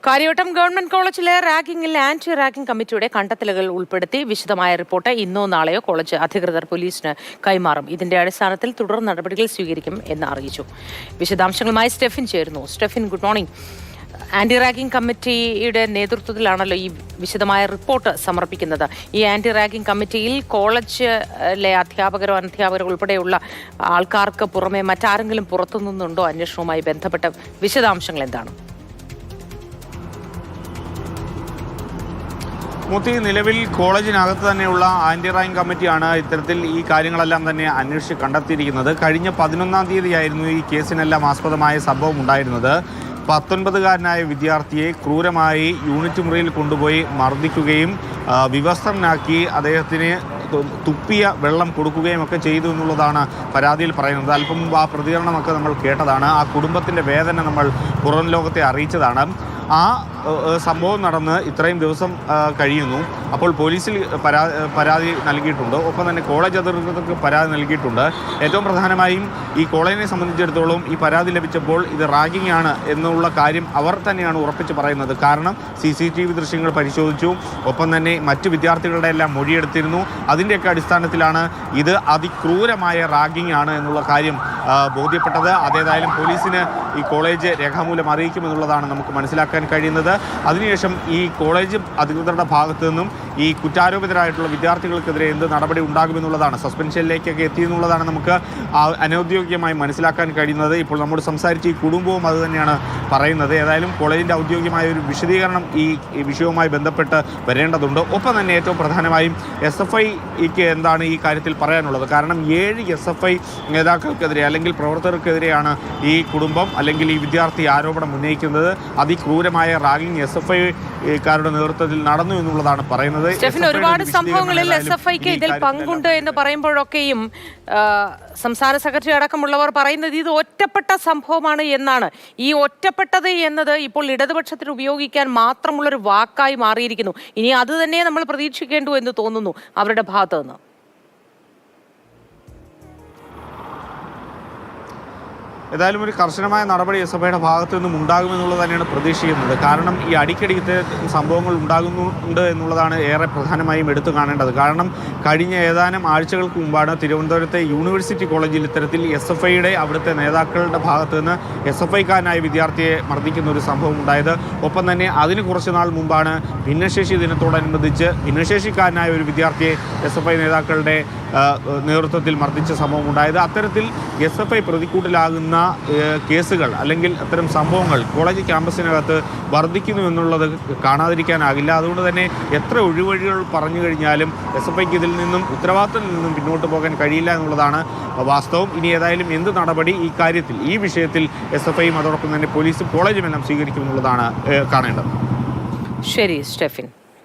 Karyavattom government കോളേജിലെ റാഗിംഗിൽ anti ragging കമ്മിറ്റിയുടെ കണ്ടെത്തലുകൾ ഉൾപ്പെടുത്തി വിശദമായ റിപ്പോർട്ട് ഇന്നോ നാളെയോ കോളേജ് അധികൃതർ പോലീസിന് കൈമാറും. ഇതിന്റെ അടിസ്ഥാനത്തിൽ തുടർ നടപടികൾ സ്വീകരിക്കും എന്ന് അറിയിച്ചു. വിശദാംശങ്ങളുമായി സ്റ്റെഫിൻ ചേരുന്നു. Stefin, good morning. Anti ragging കമ്മിറ്റിയുടെ നേതൃത്വത്തിലാണല്ലോ ഈ വിശദമായ റിപ്പോർട്ട് സമർപ്പിക്കുന്നത്. ഈ ആന്റി റാഗിംഗ് കമ്മിറ്റിയിൽ കോളേജിലെ അധ്യാപകരോ അനധ്യാപകരോ ഉൾപ്പെടെയുള്ള ആൾക്കാർക്ക് പുറമെ മറ്റാരെങ്കിലും പുറത്തുനിന്നുണ്ടോ? അന്വേഷണവുമായി ബന്ധപ്പെട്ട വിശദാംശങ്ങൾ എന്താണ്? മൂത്തി, നിലവിൽ കോളേജിനകത്ത് തന്നെയുള്ള ആന്റി റാഗിംഗ് കമ്മിറ്റിയാണ് ഇത്തരത്തിൽ ഈ കാര്യങ്ങളെല്ലാം തന്നെ അന്വേഷിച്ച് കണ്ടെത്തിയിരിക്കുന്നത്. കഴിഞ്ഞ 11-ാം തീയതിയായിരുന്നു ഈ കേസിനെല്ലാം ആസ്പദമായ സംഭവം ഉണ്ടായിരുന്നത്. 19-കാരനായ വിദ്യാർത്ഥിയെ ക്രൂരമായി യൂണിറ്റ് മുറിയിൽ കൊണ്ടുപോയി മർദ്ദിക്കുകയും വിവസ്ത്രനാക്കി അദ്ദേഹത്തിന് തുപ്പിയ വെള്ളം കൊടുക്കുകയും ഒക്കെ ചെയ്തു എന്നുള്ളതാണ് പരാതിയിൽ പറയുന്നത്. അല്പം മുമ്പ് ആ പ്രതികരണമൊക്കെ നമ്മൾ കേട്ടതാണ്. ആ കുടുംബത്തിൻ്റെ വേദന നമ്മൾ പുറം ലോകത്തെ അറിയിച്ചതാണ്. ആ സംഭവം നടന്ന് ഇത്രയും ദിവസം കഴിയുന്നു. അപ്പോൾ പോലീസിൽ പരാതി നൽകിയിട്ടുണ്ട്. ഒപ്പം തന്നെ കോളേജ് അധികൃതർക്ക് പരാതി നൽകിയിട്ടുണ്ട്. ഏറ്റവും പ്രധാനമായും ഈ കോളേജിനെ സംബന്ധിച്ചിടത്തോളം ഈ പരാതി ലഭിച്ചപ്പോൾ ഇത് റാഗിംഗ് ആണ് എന്നുള്ള കാര്യം അവർ തന്നെയാണ് ഉറപ്പിച്ച് പറയുന്നത്. കാരണം CCTV ദൃശ്യങ്ങൾ പരിശോധിച്ചു, ഒപ്പം തന്നെ മറ്റു വിദ്യാർത്ഥികളുടെ എല്ലാം മൊഴിയെടുത്തിരുന്നു. അതിൻ്റെയൊക്കെ അടിസ്ഥാനത്തിലാണ് ഇത് അതിക്രൂരമായ റാഗിംഗ് ആണ് എന്നുള്ള കാര്യം ബോധ്യപ്പെട്ടത്. അതേതായാലും പോലീസിന് ഈ കോളേജ് രേഖാമൂലം അറിയിക്കുമെന്നുള്ളതാണ് നമുക്ക് മനസ്സിലാക്കാൻ കഴിയുന്നത്. അതിനുശേഷം ഈ കോളേജ് അധികൃതരുടെ ഭാഗത്തു നിന്നും ഈ കുറ്റാരോപിതരായിട്ടുള്ള വിദ്യാർത്ഥികൾക്കെതിരെ എന്ത് നടപടി ഉണ്ടാകുമെന്നുള്ളതാണ്, സസ്പെൻഷനിലേക്കൊക്കെ എത്തിയെന്നുള്ളതാണ് നമുക്ക് അനൗദ്യോഗികമായി മനസ്സിലാക്കാൻ കഴിയുന്നത്. ഇപ്പോൾ നമ്മോട് സംസാരിച്ച് ഈ കുടുംബവും അത് തന്നെയാണ് പറയുന്നത്. ഏതായാലും കോളേജിൻ്റെ ഔദ്യോഗികമായ ഒരു വിശദീകരണം ഈ വിഷയവുമായി ബന്ധപ്പെട്ട് വരേണ്ടതുണ്ട്. ഒപ്പം തന്നെ ഏറ്റവും പ്രധാനമായും SFIക്ക് എന്താണ് ഈ കാര്യത്തിൽ പറയാനുള്ളത്? കാരണം 7 SFI നേതാക്കൾക്കെതിരെ അല്ലെങ്കിൽ പ്രവർത്തകർക്കെതിരെയാണ് ഈ കുടുംബം അല്ലെങ്കിൽ ഈ വിദ്യാർത്ഥി ആരോപണം ഉന്നയിക്കുന്നത്. അതിക്രൂരമായ റാഗിംഗ് SFIക്കാരുടെ നേതൃത്വത്തിൽ നടന്നു എന്നുള്ളതാണ് പറയുന്നത്. ഒരുപാട് സംഭവങ്ങളിൽ SFIക്ക് ഇതിൽ പങ്കുണ്ട് എന്ന് പറയുമ്പോഴൊക്കെയും സംസ്ഥാന സെക്രട്ടറി അടക്കമുള്ളവർ പറയുന്നത് ഇത് ഒറ്റപ്പെട്ട സംഭവമാണ് എന്നാണ്. ഈ ഒറ്റപ്പെട്ടത് എന്നത് ഇപ്പോൾ ഇടതുപക്ഷത്തിന് ഉപയോഗിക്കാൻ മാത്രമുള്ളൊരു വാക്കായി മാറിയിരിക്കുന്നു. ഇനി അത് തന്നെ നമ്മൾ പ്രതീക്ഷിക്കേണ്ടു എന്ന് തോന്നുന്നു അവരുടെ ഭാഗത്ത് നിന്ന്. ഏതായാലും ഒരു കർശനമായ നടപടി SFIയുടെ ഭാഗത്തു നിന്നും ഉണ്ടാകുമെന്നുള്ളത് തന്നെയാണ് പ്രതീക്ഷിക്കുന്നത്. കാരണം ഈ അടിക്കടി സംഭവങ്ങൾ ഉണ്ടാകുന്നുണ്ട് എന്നുള്ളതാണ് ഏറെ പ്രധാനമായും എടുത്തു കാണേണ്ടത്. കാരണം കഴിഞ്ഞ ഏതാനും ആഴ്ചകൾക്ക് മുമ്പാണ് തിരുവനന്തപുരത്തെ യൂണിവേഴ്സിറ്റി കോളേജിൽ ഇത്തരത്തിൽ SFIയുടെ അവിടുത്തെ നേതാക്കളുടെ ഭാഗത്തു നിന്ന് SFIക്കാരനായ വിദ്യാർത്ഥിയെ മർദ്ദിക്കുന്ന ഒരു സംഭവം ഉണ്ടായത്. ഒപ്പം തന്നെ അതിന് കുറച്ച് നാൾ മുമ്പാണ് ഭിന്നശേഷി ദിനത്തോടനുബന്ധിച്ച് ഭിന്നശേഷിക്കാരനായ ഒരു വിദ്യാർത്ഥിയെ SFI നേതാക്കളുടെ നേതൃത്വത്തിൽ മർദ്ദിച്ച സംഭവം ഉണ്ടായത്. അത്തരത്തിൽ SFI പ്രതിക്കൂട്ടിലാകുന്ന കേസുകൾ അല്ലെങ്കിൽ അത്തരം സംഭവങ്ങൾ കോളേജ് ക്യാമ്പസിനകത്ത് വർദ്ധിക്കുന്നു എന്നുള്ളത് കാണാതിരിക്കാനാകില്ല. അതുകൊണ്ട് തന്നെ എത്ര ഒഴിവഴികൾ പറഞ്ഞു കഴിഞ്ഞാലും SFIക്ക് ഇതിൽ നിന്നും ഉത്തരവാദിത്തത്തിൽ നിന്നും പിന്നോട്ട് പോകാൻ കഴിയില്ല എന്നുള്ളതാണ് വാസ്തവം. ഇനി ഏതായാലും എന്ത് നടപടി ഈ കാര്യത്തിൽ ഈ വിഷയത്തിൽ SFIയും അതോടൊപ്പം തന്നെ പോലീസും കോളേജും എല്ലാം സ്വീകരിക്കുമെന്നുള്ളതാണ് കാണേണ്ടത്. ശരി സ്റ്റെഫിൻ.